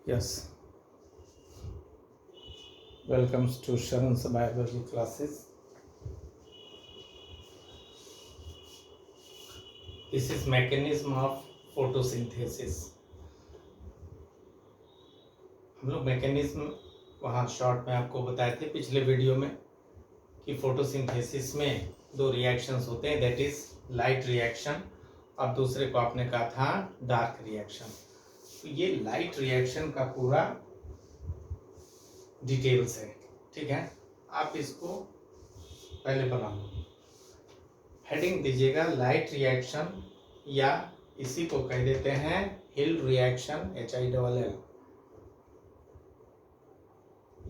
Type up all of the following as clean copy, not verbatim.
Yes, welcome to Sharon's biology classes. This is mechanism of photosynthesis. हम लोग mechanism वहाँ short में आपको बताए थे पिछले वीडियो में कि फोटोसिंथेसिस में दो रिएक्शंस होते हैं, दैट इज लाइट रिएक्शन और दूसरे को आपने कहा था डार्क रिएक्शन। तो ये लाइट रिएक्शन का पूरा डिटेल्स है, ठीक है। आप इसको पहले बना लो, हेडिंग दीजिएगा लाइट रिएक्शन, या इसी को कह देते हैं हिल रिएक्शन, HILL,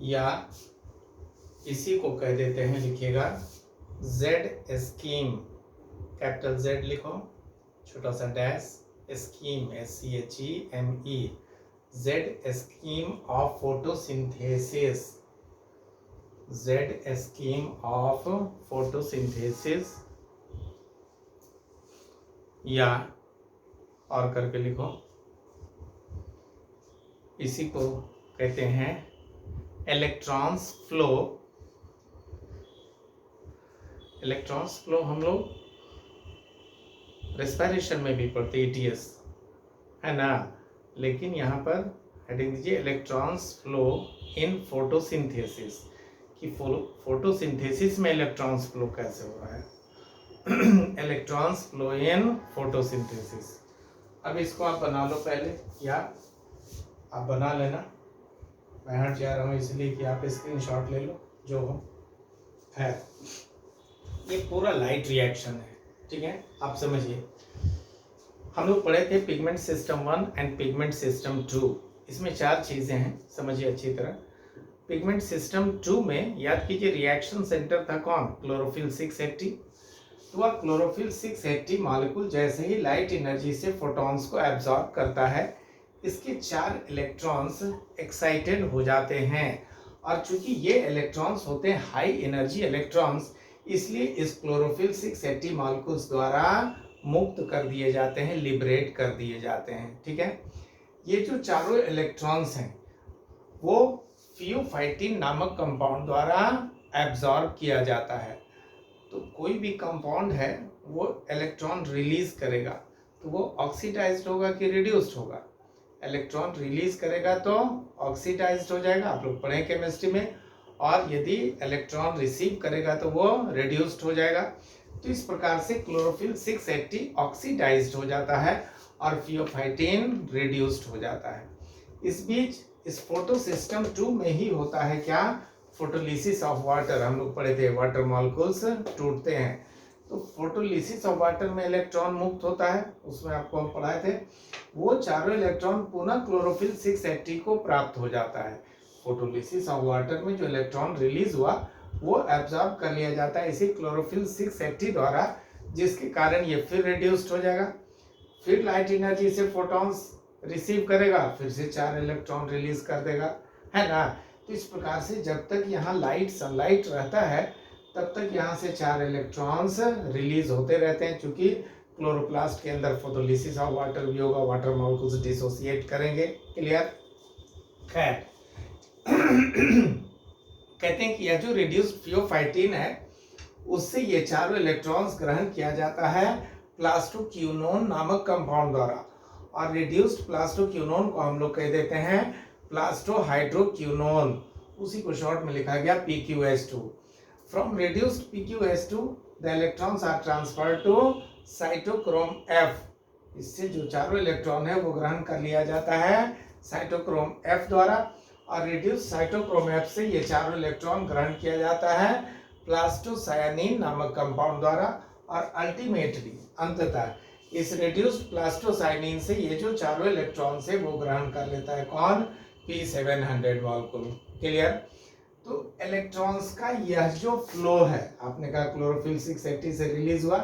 या इसी को कह देते हैं, लिखिएगा Z स्कीम, कैपिटल Z लिखो, छोटा सा dash, scheme SCHEME, Z scheme of photosynthesis, Z scheme of photosynthesis, या और करके लिखो, इसी को कहते हैं इलेक्ट्रॉन्स फ्लो। इलेक्ट्रॉन्स फ्लो हम लोग रेस्पिरेशन में भी पढ़ते, ETS है ना, लेकिन यहाँ पर हेडिंग दीजिए इलेक्ट्रॉन्स फ्लो इन फोटोसिंथेसिस, कि फोटोसिंथेसिस में इलेक्ट्रॉन्स फ्लो कैसे हो रहा है। Electrons flow in photosynthesis. अब इसको आप बना लो पहले, या आप बना लेना, मैं हट जा रहा हूँ इसलिए कि आप स्क्रीनशॉट ले लो जो हो है। ये पूरा लाइट रिएक्शन है, ठीक है। आप समझिए, हम लोग पढ़े थे pigment system 1 and pigment system 2। इसमें 4 चीजें हैं, समझिए अच्छी तरह। पिगमेंट सिस्टम 2 में याद कीजिए रिएक्शन सेंटर था कौन, क्लोरोफिल 680। तो वह क्लोरोफिल 680 मॉलिक्यूल जैसे ही लाइट एनर्जी से फोटॉन्स को एब्जॉर्ब करता है, इसके 4 इलेक्ट्रॉन्स एक्साइटेड हो जाते हैं, और चूंकि ये इलेक्ट्रॉन्स होते हैं हाई एनर्जी इलेक्ट्रॉन्स, इसलिए इस क्लोरोफिल 680 मॉलिक्यूल्स द्वारा मुक्त कर दिए जाते हैं, लिबरेट कर दिए जाते हैं, ठीक है। ये जो चारों इलेक्ट्रॉन्स हैं वो फियोफाइटिन नामक कंपाउंड द्वारा एब्जॉर्ब किया जाता है। तो कोई भी कंपाउंड है वो इलेक्ट्रॉन रिलीज करेगा तो वो ऑक्सीडाइज्ड होगा कि रिड्यूस्ड होगा। इलेक्ट्रॉन रिलीज करेगा तो ऑक्सीडाइज्ड हो जाएगा, आप लोग पढ़े केमिस्ट्री में, और यदि इलेक्ट्रॉन रिसीव करेगा तो वो रिड्यूस्ड हो जाएगा। तो इस प्रकार से क्लोरोफिल 680 ऑक्सीडाइज्ड हो जाता है और फियोफाइटिन रिड्यूस्ड हो जाता है। इस बीच इस फोटो सिस्टम 2 में ही होता है क्या, फोटोलिसिस ऑफ वाटर। हम लोग पढ़े थे वाटर मॉलिक्यूल्स टूटते हैं, तो फोटोलिसिस ऑफ वाटर में इलेक्ट्रॉन मुक्त होता है, उसमें आपको हम पढ़ाए थे। वो चारों इलेक्ट्रॉन पुनः क्लोरोफिल 680 को प्राप्त हो जाता है। फोटोलिसिस ऑफ वाटर में जो इलेक्ट्रॉन रिलीज हुआ वो एब्जॉर्ब कर लिया जाता है इसी क्लोरोफिल 680 द्वारा, जिसके कारण ये फिर रिड्यूस्ड हो जाएगा, फिर लाइट एनर्जी से फोटॉन्स रिसीव करेगा, फिर से 4 इलेक्ट्रॉन रिलीज कर देगा, है ना। तो इस प्रकार से जब तक यहाँ लाइट सनलाइट रहता है तब तक यहाँ से 4 इलेक्ट्रॉन्स रिलीज होते रहते हैं। चूंकि क्लोरोप्लास्ट के अंदर फोटोलिसिस ऑफ वाटर भी होगा, वाटर मॉलिक्यूल्स डिसोसिएट करेंगे, क्लियर। खैर कहते हैं कि यह जो रिड्यूस्ड फियोफाइटिन है उससे ये चारों इलेक्ट्रॉन्स ग्रहण किया जाता है प्लास्टोक्यूनोन नामक कंपाउंड द्वारा, और रिड्यूस्ड प्लास्टोक्यूनोन को हम लोग कह देते हैं प्लास्टोहाइड्रोक्यूनोन, उसी को शॉर्ट में लिखा गया PQS2। From reduced PQS2 the electrons are transferred to cytochrome F। इससे जो चारों इलेक्ट्रॉन है वो ग्रहण कर लिया जाता है साइटोक्रोम F द्वारा, और रिड्यूस्ड साइटोक्रोम F से ये चारों इलेक्ट्रॉन ग्रहण किया जाता है प्लास्टोसायानिन नामक कंपाउंड द्वारा, और अल्टीमेटली अंततः इस रिड्यूस्ड प्लास्टोसाइनिन से ये जो चारों इलेक्ट्रॉन से वो ग्रहण कर लेता है कौन, P700 मॉलिक्यूल, क्लियर। तो इलेक्ट्रॉन्स का यह जो फ्लो है, आपने कहा क्लोरोफिल 680 से रिलीज हुआ,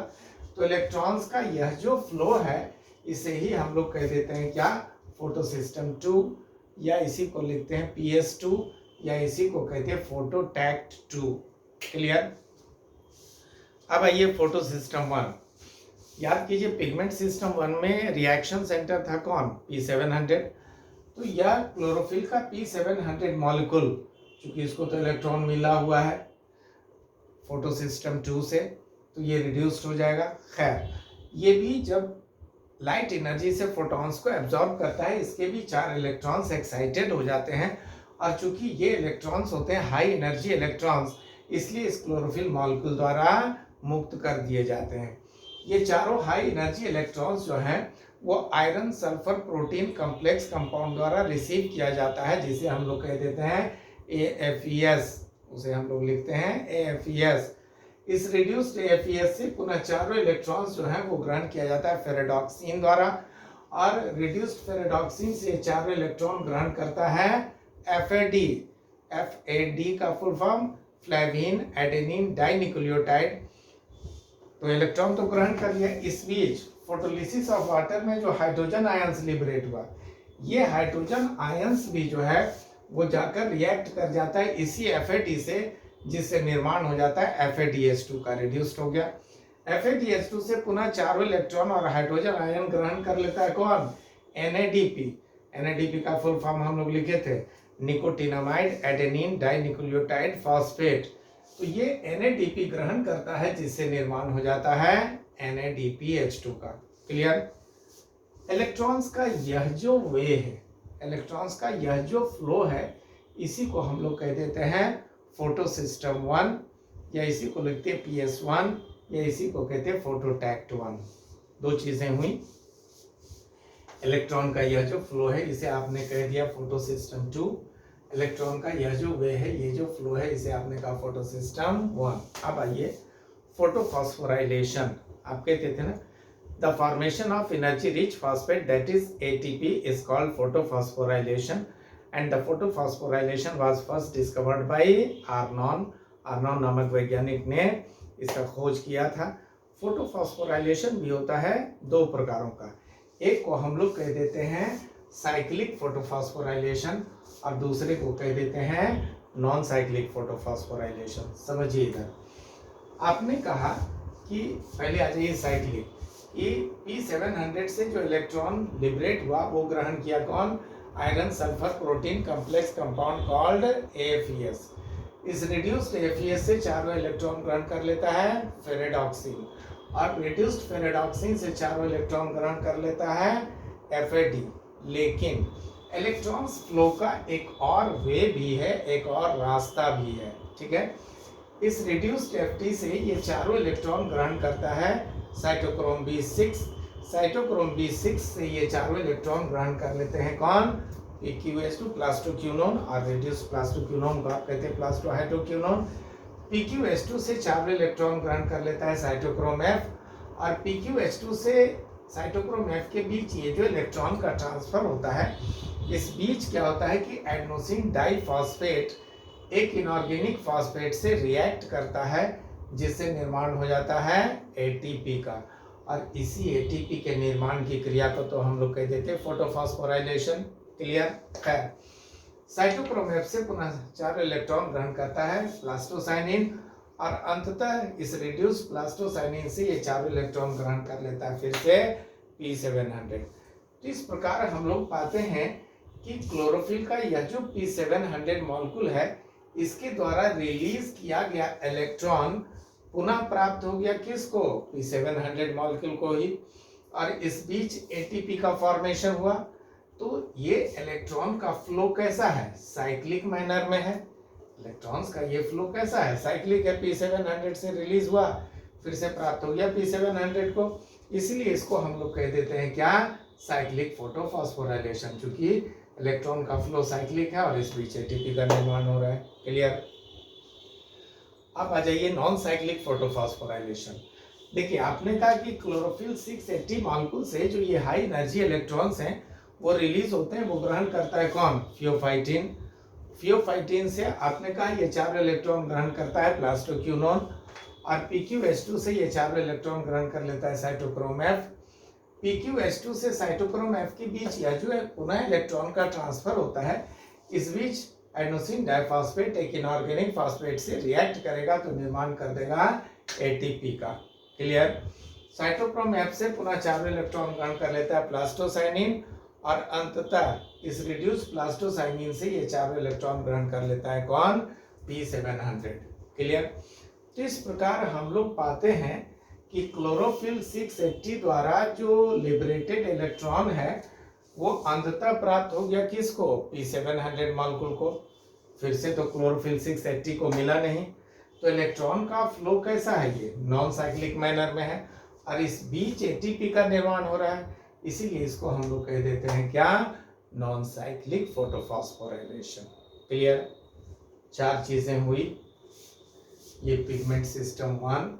तो इलेक्ट्रॉन्स का यह जो फ्लो है इसे ही हम लोग कह देते हैं क्या, फोटोसिस्टम 2, या इसी को लिखते हैं PS2, या इसी को कहते हैं फोटोटैक्ट 2, क्लियर। अब आइए फोटो सिस्टम 1, याद कीजिए पिगमेंट सिस्टम 1 में रिएक्शन सेंटर था कौन, P700। तो यह क्लोरोफिल का P700 मॉलिक्यूल, चूंकि इसको तो इलेक्ट्रॉन मिला हुआ है फोटो सिस्टम 2 से, तो ये रिड्यूस्ड हो जाएगा। खैर, ये भी जब लाइट एनर्जी से फोटॉन्स को एब्जॉर्ब करता है, इसके भी 4 इलेक्ट्रॉन्स एक्साइटेड हो जाते हैं, और चूंकि ये इलेक्ट्रॉन्स होते हैं हाई एनर्जी इलेक्ट्रॉन्स, इसलिए इस क्लोरोफिल मॉलिक्यूल द्वारा मुक्त कर दिए जाते हैं। ये चारों हाई एनर्जी इलेक्ट्रॉन्स जो हैं वो iron sulphur protein complex compound द्वारा रिसीव किया जाता है, जिसे हम लोग कह देते हैं AFES, उसे हम लोग लिखते हैं AFES। इस रिड्यूस्ड AFES से पुनः चारों इलेक्ट्रॉन्स जो हैं वो ग्रहण किया जाता है फेरेडॉक्सिन द्वारा, और रिड्यूस्ड फेरेडॉक्सिन से चारों इलेक्ट्रॉन ग्रहण करता है FAD। FAD का full form flavin adenine dinucleotide. तो इलेक्ट्रॉन तो ग्रहण कर लिया। इस बीच फोटोलिसिस ऑफ वाटर में जो हाइड्रोजन आयंस लिबरेट हुआ, ये हाइड्रोजन आयंस भी जो है वो जाकर रिएक्ट कर जाता है इसी FAD से, जिससे निर्माण हो जाता है FADH2 का, रिड्यूस्ड हो गया। FADH2 से पुनः चारों इलेक्ट्रॉन और हाइड्रोजन आयन ग्रहण कर लेता है कौन? NADP। NADP का फुल फॉर्म हम लोग लिखे थे निकोटिनामाइड एडेनिन डाइन्यूक्लियोटाइड फॉस्फेट। तो ये NADP ग्रहण करता है, जिससे निर्माण हो जाता है NADPH2 का। क्लियर? इलेक्ट्रॉन्स का यह जो वे है, इलेक्ट्रॉन्स का यह जो फ्लो है, इसी को हम लोग कह देते हैं फोटो सिस्टम 1, या इसी को लिखते हैं PS1, या इसी को कहते हैं फोटोटैक्ट 1। दो चीजें हुई। इलेक्ट्रॉन का यह जो फ्लो है, इसे आपने कह दिया फोटो सिस्टम 2। इलेक्ट्रॉन का यह जो वे है, ये जो फ्लो है, इसे आपने कहा फोटो सिस्टम 1। अब आइए फोटोफॉस्फोराइलेशन। आप कहते थे ना, the formation of energy rich phosphate that is ATP is called photophosphorylation, and the photophosphorylation was first discovered by Arnon. Arnon नामक वैज्ञानिक ने इसका खोज किया था। फोटोफॉस्फोराइलेशन भी होता है दो प्रकारों का। एक को हम लोग कह देते हैं साइक्लिक फोटोफॉस्फोराइलेशन, और दूसरे को कह देते हैं नॉन साइक्लिक फोटोफॉस्फोराइलेशन। समझिए, इधर आपने कहा कि पहले आ जाइए साइक्लिक, कि P700 से जो इलेक्ट्रॉन लिबरेट हुआ वो ग्रहण किया कौन? Iron sulphur protein complex compound called AFES। इस रिड्यूस्ड AFES से चारों इलेक्ट्रॉन ग्रहण कर लेता है फेरेडॉक्सिन, और रिड्यूस्ड फेरेडॉक्सिन से चारों इलेक्ट्रॉन ग्रहण कर लेता है FAD। लेकिन इलेक्ट्रॉन्स फ्लो का एक और वे भी है, एक और रास्ता भी है। ठीक है, इस रिड्यूस्ड FT से ये चारों इलेक्ट्रॉन ग्रहण करता है साइटोक्रोम B6। साइटोक्रोम B6 से ये चारों इलेक्ट्रॉन ग्रहण कर लेते हैं कौन? PQS2 प्लास्टोक्यूनोन, और रिड्यूस्ड प्लास्टोक्यूनोन को आप कहते हैं प्लास्टोहाइड्रोक्यूनोन। PQS2 से चारों इलेक्ट्रॉन ग्रहण कर लेता है साइटोक्रोम F, और PQS2 से साइटोक्रोम F के बीच ये जो इलेक्ट्रॉन का ट्रांसफर होता है, इस बीच क्या होता है कि एडेनोसिन डाइफॉस्फेट एक इनऑर्गेनिक फॉस्फेट से रिएक्ट करता है, जिससे निर्माण हो जाता है ATP का, और इसी ATP के निर्माण की क्रिया को तो हम लोग कह देते हैं फोटोफॉस्फोराइलेशन। क्लियर? खैर, साइटोक्रोम F से पुनः चारों इलेक्ट्रॉन ग्रहण करता है प्लास्टोसाइनिन, और अंततः इस रिड्यूस्ड प्लास्टोसाइनिन से ये चारों इलेक्ट्रॉन ग्रहण कर लेता है फिर से P700। तो इस प्रकार हम लोग पाते हैं कि क्लोरोफिल का यह जो P700 मॉलिक्यूल है, इसके द्वारा रिलीज किया गया इलेक्ट्रॉन पुनः प्राप्त हो गया किसको? P700 मॉलिक्यूल को ही, और इस बीच ATP का फॉर्मेशन हुआ। तो ये इलेक्ट्रॉन का फ्लो कैसा है? साइक्लिक मैनर में है। इलेक्ट्रॉन्स का ये फ्लो कैसा है? साइक्लिक है। P700 से रिलीज हुआ, फिर से प्राप्त हो गया P700 को, इसलिए इसको हम लोग कह देते हैं क्या? साइक्लिक फोटोफॉस्फोराइलेशन, चूंकि इलेक्ट्रॉन का फ्लो साइक्लिक है और इस बीच ATP का निर्माण हो रहा है। क्लियर? अब आ जाइए नॉन साइक्लिक फोटोफॉस्फोराइलेशन। देखिए, आपने कहा कि क्लोरोफिल 680 मॉलिक्यूल से जो ये हाई एनर्जी इलेक्ट्रॉन्स हैं वो रिलीज होते हैं, वो ग्रहण करता है कौन? थियोफाइटिन। थियोफाइटिन से आपने कहा ये चारों इलेक्ट्रॉन ग्रहण करता है प्लास्टोक्यूनोन, और PQS2 से ये चारों इलेक्ट्रॉन ग्रहण कर लेता है साइटोक्रोम F। PQS2 से साइटोक्रोम F के बीच यह जो है पुनः इलेक्ट्रॉन का ट्रांसफर होता है, इस बीच एडेनोसिन डाइफॉस्फेट एक इनऑर्गेनिक फॉस्फेट से रिएक्ट करेगा तो निर्माण कर देगा ATP का। क्लियर? साइटोक्रोम F से पुनः चारों इलेक्ट्रॉन ग्रहण कर लेता है प्लास्टोसाइनिन, और अंततः इस रिड्यूस प्लास्टोसाइनिन से ये चारों इलेक्ट्रॉन ग्रहण कर लेता है कौन, P700। क्लियर। तो इस प्रकार हम लोग पाते हैं कि क्लोरोफिल 680 द्वारा जो लिबरेटेड इलेक्ट्रॉन है वो अंततः प्राप्त हो गया किसको, P700 मॉलिक्यूल को। फिर से तो क्लोरोफिल 680 को मिला नहीं, तो इलेक्ट्रॉन का फ्लो कैसा है, ये नॉन साइक्लिक मैनर में है और इस बीच एटीपी का निर्माण हो रहा है, इसीलिए इसको हम लोग कह देते हैं क्या, नॉन साइक्लिक फोटोफॉस्फोराइलेशन। क्लियर। 4 चीजें हुई, ये पिगमेंट सिस्टम 1,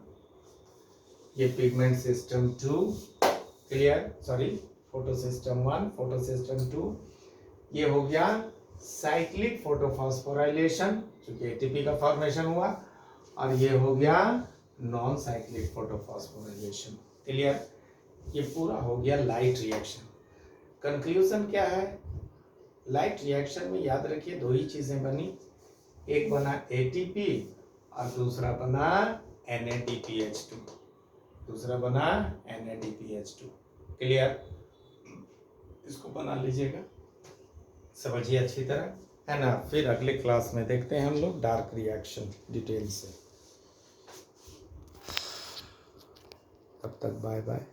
ये pigment system 2, clear, sorry photo system 1, photo system 2, ये हो गया साइक्लिक फोटोफॉस्फोराइलेशन क्योंकि एटीपी का फॉर्मेशन हुआ, और ये हो गया नॉन साइक्लिक फोटोफॉस्फोराइलेशन। क्लियर। ये पूरा हो गया लाइट रिएक्शन। कंक्लूजन क्या है, लाइट रिएक्शन में याद रखिए 2 ही चीजें बनी, एक बना एटीपी और दूसरा बना NADPH2, दूसरा बना NADPH2। क्लियर। इसको बना लीजिएगा, समझिए अच्छी तरह, है ना। फिर अगले क्लास में देखते हैं हम लोग डार्क रिएक्शन डिटेल से। तब तक बाय बाय।